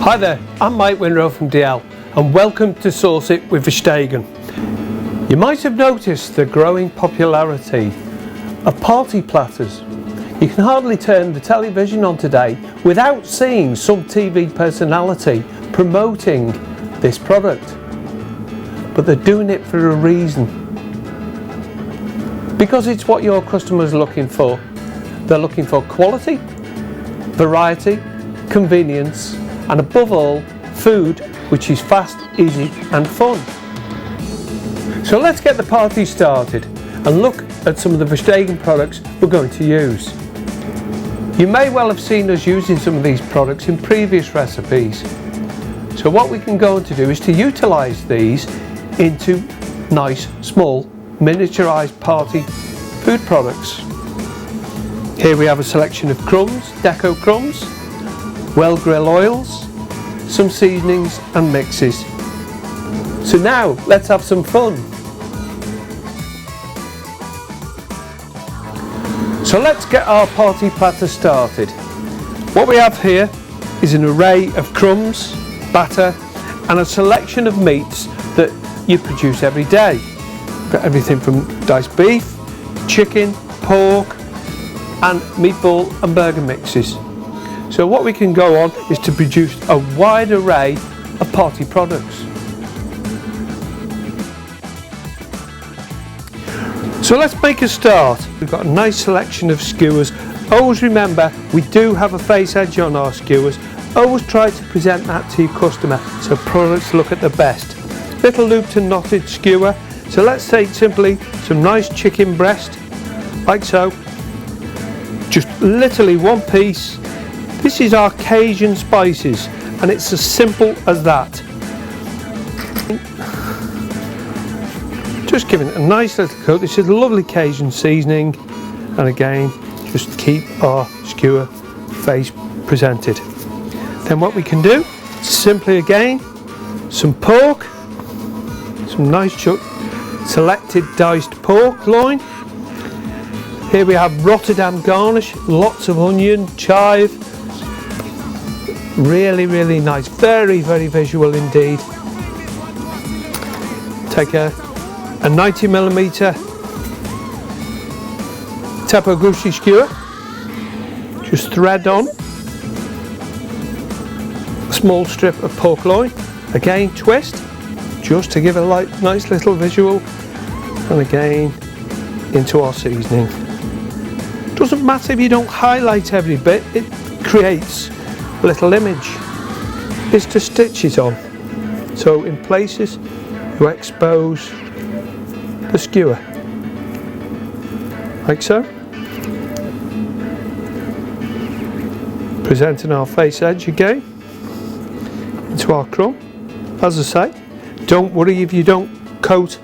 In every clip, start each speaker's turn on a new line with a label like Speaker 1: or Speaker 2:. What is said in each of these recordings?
Speaker 1: Hi there, I'm Mike Winrow from DL and welcome to Sauce It with Verstegen. You might have noticed the growing popularity of party platters. You can hardly turn the television on today without seeing some TV personality promoting this product. But they're doing it for a reason. Because it's what your customers are looking for. They're looking for quality, variety, convenience, and above all, food which is fast, easy and fun. So let's get the party started and look at some of the Verstegen products we're going to use. You may well have seen us using some of these products in previous recipes. So what we can go on to do is to utilise these into nice, small, miniaturised party food products. Here we have a selection of crumbs, deco crumbs, well grill oils, some seasonings and mixes. So now let's have some fun. So let's get our party platter started. What we have here is an array of crumbs, batter and a selection of meats that you produce every day. We've got everything from diced beef, chicken, pork and meatball and burger mixes. So what we can go on is to produce a wide array of party products. So let's make a start. We've got a nice selection of skewers. Always remember, we do have a face edge on our skewers. Always try to present that to your customer so products look at the best. Little looped and knotted skewer. So let's take simply some nice chicken breast, like so. Just literally one piece. This is our Cajun spices and it's as simple as that. Just giving it a nice little coat. This is lovely Cajun seasoning and again just keep our skewer face presented. Then what we can do, simply again, some pork, some nice selected diced pork loin. Here we have Rotterdam garnish, lots of onion, chive. Really nice, very visual indeed. Take a 90mm Tapaguchi skewer, just thread on a small strip of pork loin, again twist, just to give a nice little visual, and again into our seasoning. Doesn't matter if you don't highlight every bit, it creates a little image. It's to stitch it on. So in places you expose the skewer, like so. Presenting our face edge again into our crumb. As I say, don't worry if you don't coat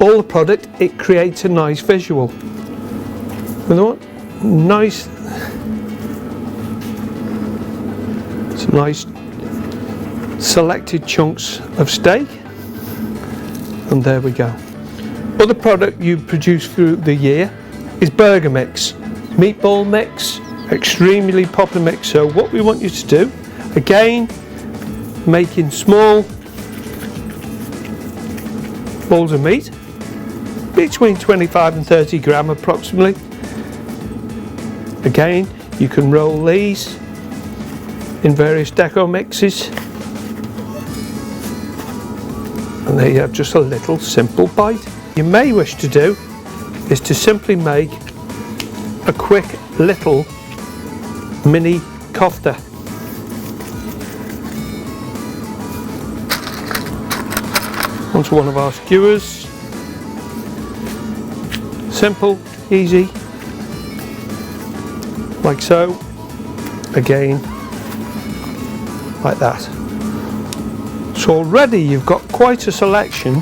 Speaker 1: all the product, it creates a nice visual. You know what? Nice selected chunks of steak, and there we go. Other product you produce through the year is burger mix, meatball mix, extremely popular mix. So what we want you to do, again, making small balls of meat, between 25 and 30 gram approximately. Again, you can roll these in various deco mixes, and there you have just a little simple bite. You may wish to do is to simply make a quick little mini kofta. Onto one of our skewers. Simple, easy, like so. Again, like that. So already you've got quite a selection.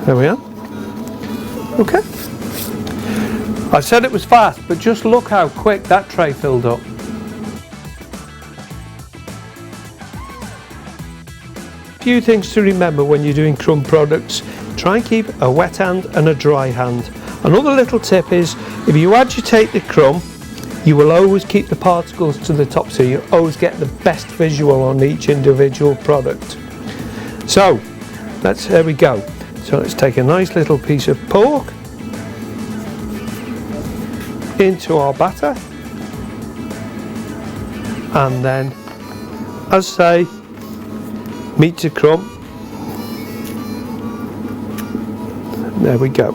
Speaker 1: There we are. Okay. I said it was fast, but just look how quick that tray filled up. A few things to remember when you're doing crumb products. Try and keep a wet hand and a dry hand. Another little tip is, if you agitate the crumb, you will always keep the particles to the top, so you always get the best visual on each individual product. So there we go. So let's take a nice little piece of pork into our batter, and then, as I say, meat to crumb. There we go.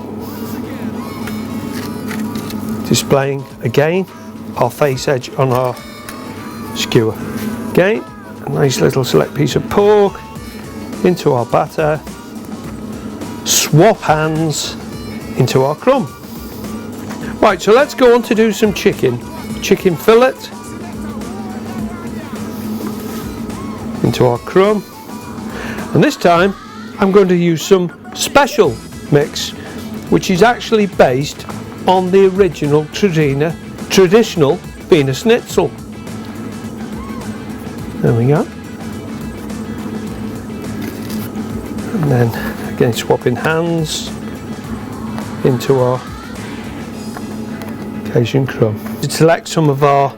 Speaker 1: Displaying again our face edge on our skewer. Again, a nice little select piece of pork into our batter. Swap hands into our crumb. Right, so let's go on to do some chicken. Chicken fillet into our crumb. And this time I'm going to use some special mix, which is actually based on the original traditional Wiener Schnitzel. There we go. And then again swapping hands into our Cajun crumb. Select some of our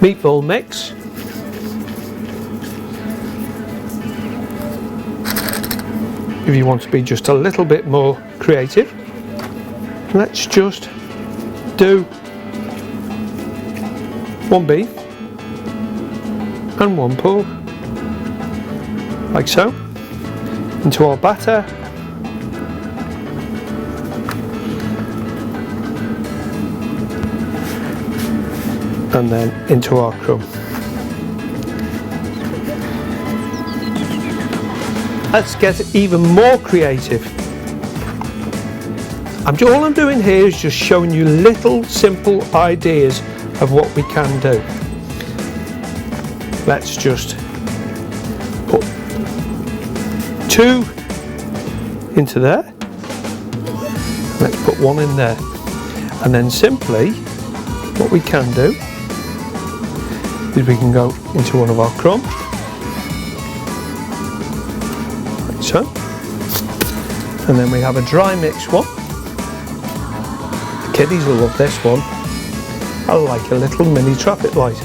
Speaker 1: meatball mix. If you want to be just a little bit more creative, let's just do one beef and one pork, like so, into our batter. And then into our crumb. Let's get even more creative. All I'm doing here is just showing you little simple ideas of what we can do. Let's just put 2 into there. Let's put 1 in there. And then simply what we can do is we can go into one of our crumb, like so, and then we have a dry mix one. The kiddies will love this one. I like a little mini traffic light.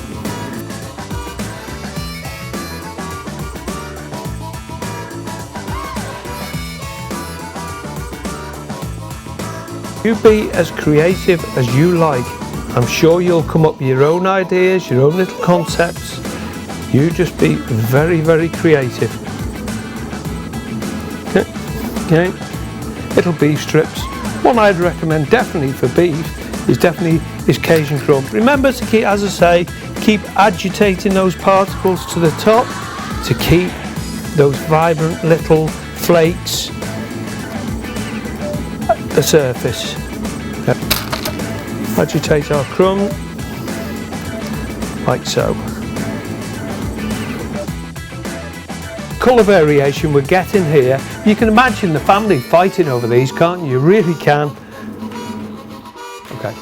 Speaker 1: You be as creative as you like. I'm sure you'll come up with your own ideas, your own little concepts. You just be very, very creative. Okay. Little beef strips. One I'd recommend definitely for beef is Cajun crumb. Remember to keep, as I say, keep agitating those particles to the top to keep those vibrant little flakes at the surface. Agitate our crumb, like so. Colour variation we're getting here, you can imagine the family fighting over these, can't you? You really can. Okay,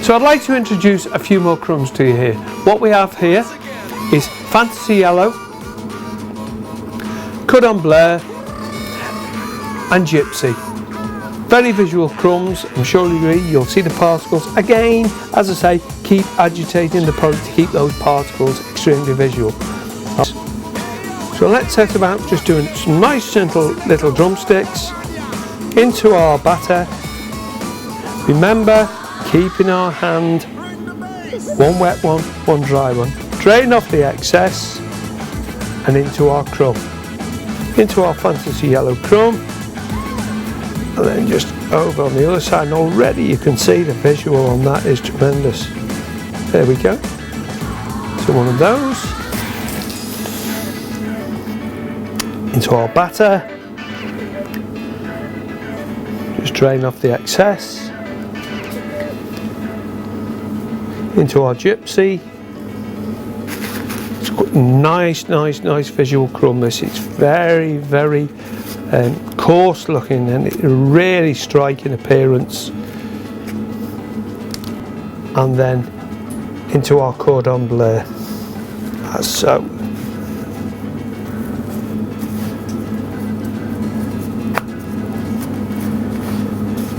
Speaker 1: so I'd like to introduce a few more crumbs to you here. What we have here is Fantasy Yellow, Cordon Bleu and Gypsy. Very visual crumbs, I'm sure you agree. You'll see the particles. Again, as I say, keep agitating the product to keep those particles extremely visual. So let's set about just doing some nice gentle little drumsticks into our batter. Remember, keep in our hand, one wet one, one dry one. Drain off the excess and into our crumb. Into our Fantasy Yellow crumb. And then just over on the other side, and already you can see the visual on that is tremendous. There we go. So one of those into our batter. Just drain off the excess. Into our Gypsy. It's got nice visual crumb. This is very, very coarse looking and it really striking appearance. And then into our Cordon Bleu, as so.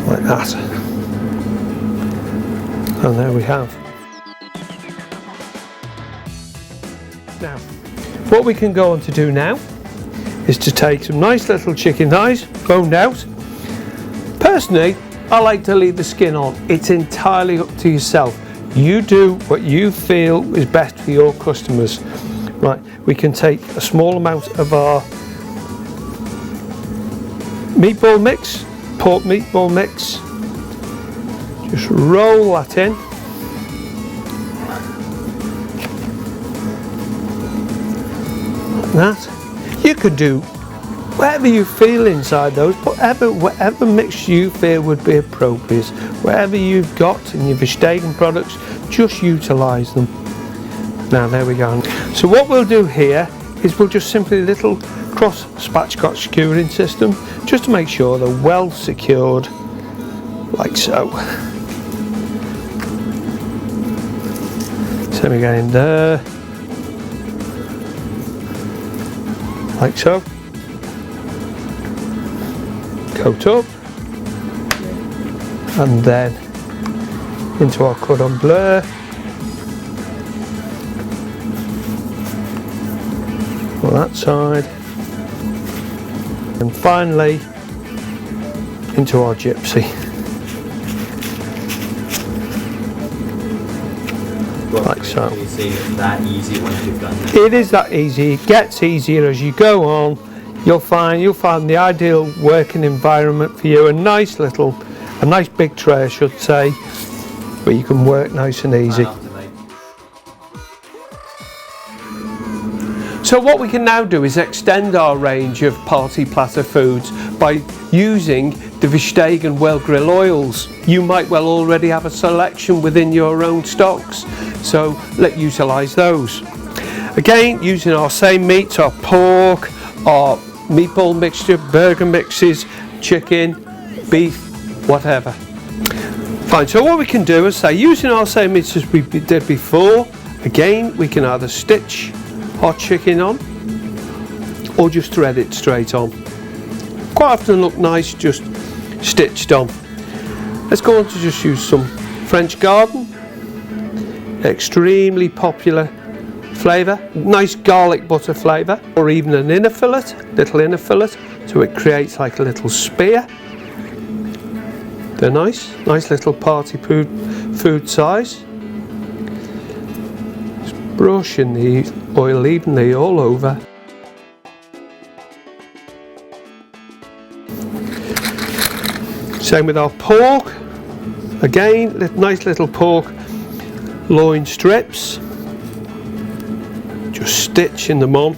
Speaker 1: Like that. And there we have Now, what we can go on to do now is to take some nice little chicken thighs, boned out. Personally, I like to leave the skin on. It's entirely up to yourself. You do what you feel is best for your customers. Right, we can take a small amount of our meatball mix, pork meatball mix, just roll that in. Like that. You could do whatever you feel inside those, whatever mix you feel would be appropriate. Whatever you've got in your vegetarian products, just utilise them. Now there we go. So what we'll do here is we'll just simply a little cross spatchcock skewering system, just to make sure they're well secured, like so. So we go in there, like so. Coat up, and then into our cordon bleu. On that side, and finally into our gypsy.
Speaker 2: Well,
Speaker 1: like so.
Speaker 2: You see it's that easy once you've done that.
Speaker 1: It is that easy. It gets easier as you go on. You'll find the ideal working environment for you. A nice big tray, I should say, where you can work nice and easy. So what we can now do is extend our range of party platter foods by using the vegetarian well grill oils. You might well already have a selection within your own stocks, so let's utilise those. Again, using our same meats, our pork, our meatball mixture, burger mixes, chicken, beef, whatever. Fine, so what we can do is say, using our same meats as we did before, again, we can either stitch our chicken on or just thread it straight on. Quite often look nice just stitched on. Let's go on to just use some French Garden, extremely popular flavour, nice garlic butter flavour, or even an inner fillet, little inner fillet, so it creates like a little spear. They're nice little party food size. Just brushing the oil evenly all over. Same with our pork. Again, nice little pork loin strips. Just stitching them on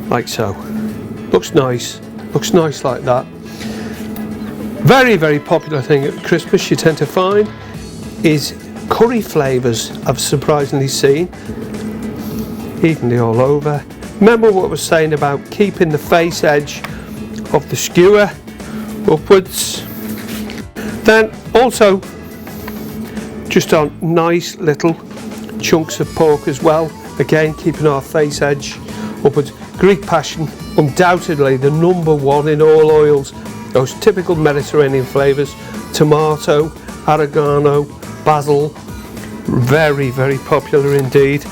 Speaker 1: like so. Looks nice like that. Very, very popular thing at Christmas you tend to find is curry flavours. I've surprisingly seen evenly all over. Remember what I was saying about keeping the face edge of the skewer upwards. Then also just on nice little chunks of pork as well. Again, keeping our face edge upwards. Greek passion, undoubtedly the number one in all oils. Those typical Mediterranean flavours. Tomato, oregano, basil. Very, very popular indeed.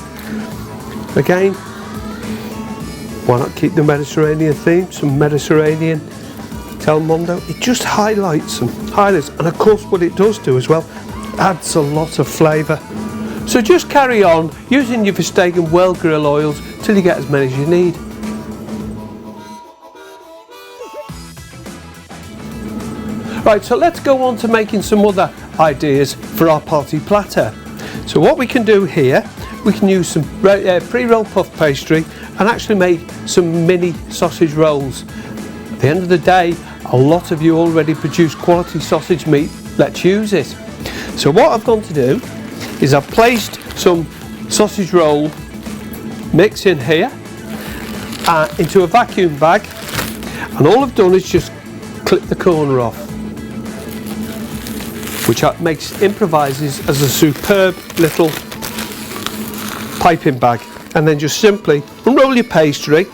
Speaker 1: Again, why not keep the Mediterranean theme? Some Mediterranean Telmondo. It just highlights them. And of course what it does do as well, adds a lot of flavour. So just carry on using your vegetarian well grill oils till you get as many as you need. Right, so let's go on to making some other ideas for our party platter. So what we can do here, we can use some pre-rolled puff pastry and actually make some mini sausage rolls. At the end of the day, a lot of you already produce quality sausage meat. Let's use it. So what I've gone to do is I've placed some sausage roll mix in here into a vacuum bag, and all I've done is just clip the corner off, which improvises as a superb little piping bag. And then just simply unroll your pastry,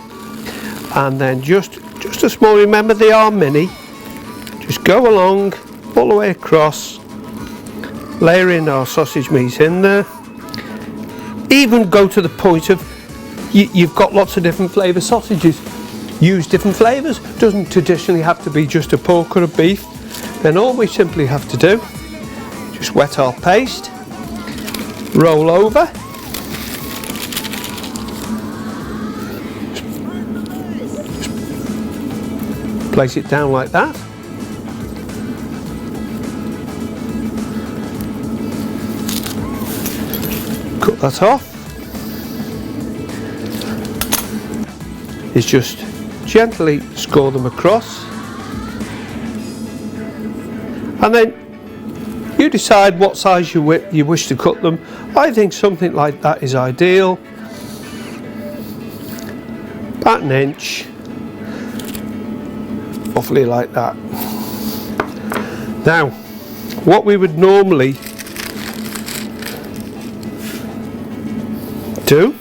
Speaker 1: and then just a small, remember they are mini, just go along all the way across, layering our sausage meat in there. Even go to the point of you've got lots of different flavour sausages. Use different flavours. Doesn't traditionally have to be just a pork or a beef. Then all we simply have to do, just wet our paste, roll over, just place it down like that. Cut that off. Is just gently score them across, and then you decide what size you wish to cut them. I think something like that is ideal, about an inch, roughly like that. Now, what we would normally do,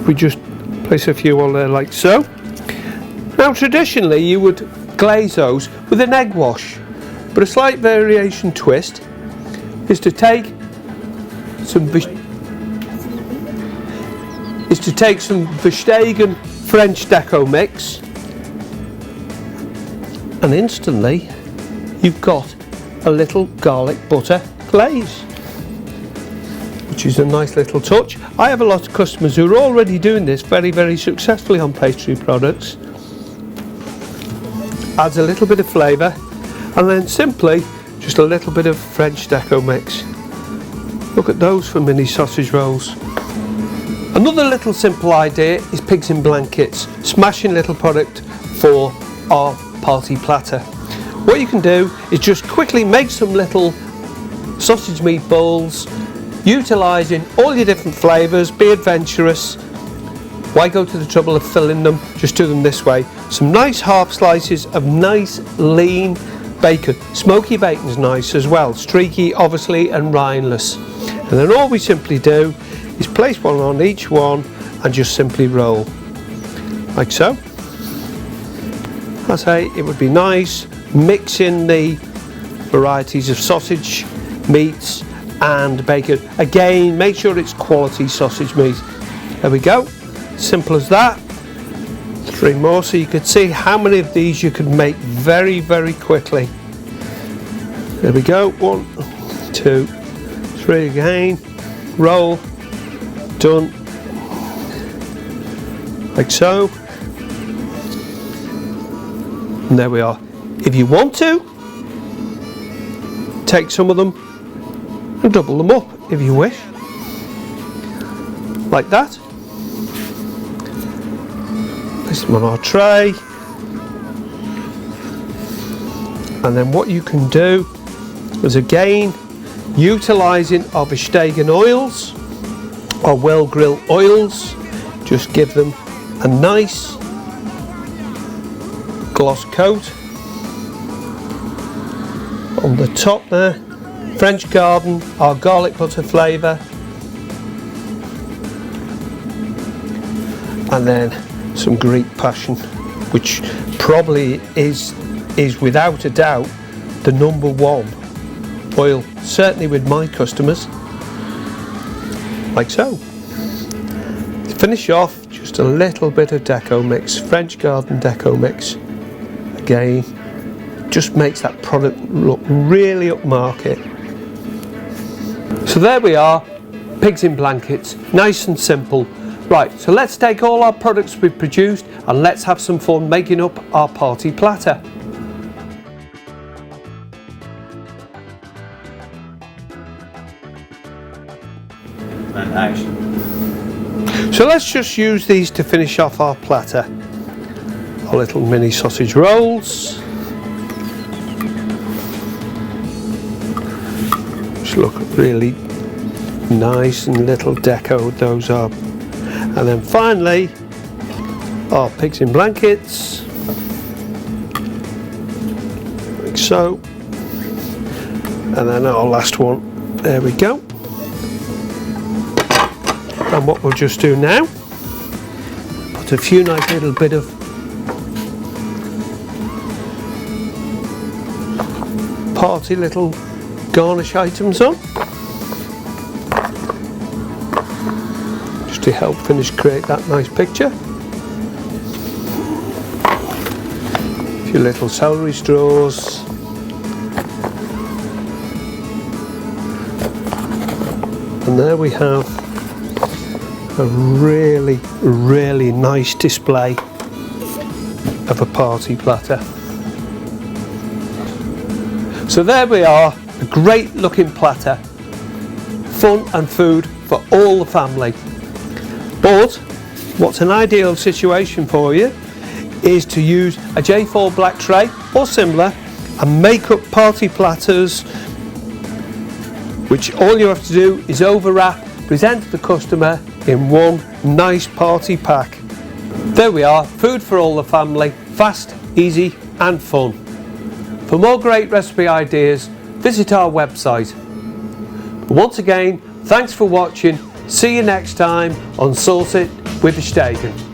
Speaker 1: we just place a few on there like so. Now traditionally you would glaze those with an egg wash, but a slight variation twist is to take some Vegetarian French deco mix, and instantly you've got a little garlic butter glaze, which is a nice little touch. I have a lot of customers who are already doing this very, very successfully on pastry products. Adds a little bit of flavour, and then simply just a little bit of French deco mix. Look at those for mini sausage rolls. Another little simple idea is pigs in blankets, smashing little product for our party platter. What you can do is just quickly make some little sausage meatballs, utilising all your different flavours. Be adventurous. Why go to the trouble of filling them? Just do them this way. Some nice half slices of nice lean bacon. Smoky bacon's nice as well, streaky obviously and rindless. And then all we simply do is place one on each one and just simply roll like so. I say it would be nice mixing the varieties of sausage, meats and bacon. Again, make sure it's quality sausage meat. There we go, simple as that. 3 more, so you could see how many of these you could make very, very quickly. There we go, 1, 2, 3 again, roll, done, like so. And there we are. If you want to, take some of them and double them up if you wish, like that. Place them on our tray, and then what you can do is again utilising our vegetarian oils, our well grilled oils, just give them a nice gloss coat on the top there. French Garden, our garlic butter flavour, and then some Greek Passion, which probably is without a doubt the #1 oil, certainly with my customers, like so. To finish off, just a little bit of deco mix, French Garden deco mix. Again, just makes that product look really upmarket. So there we are, pigs in blankets, nice and simple. Right, so let's take all our products we've produced and let's have some fun making up our party platter.
Speaker 2: And action.
Speaker 1: So let's just use these to finish off our platter. Our little mini sausage rolls. Just look really nice and little deco those are. And then finally our pigs in blankets, like so. And then our last one, there we go. And what we'll just do now, put a few nice little bit of party little garnish items on. to help create that nice picture. A few little celery straws. And there we have a really, really nice display of a party platter. So there we are, a great looking platter, fun and food for all the family. But what's an ideal situation for you is to use a J4 black tray or similar and make up party platters, which all you have to do is overwrap, present to the customer in one nice party pack. There we are, food for all the family, fast, easy and fun. For more great recipe ideas, visit our website. Once again, thanks for watching. See you next time on Sauce It with the Stegen.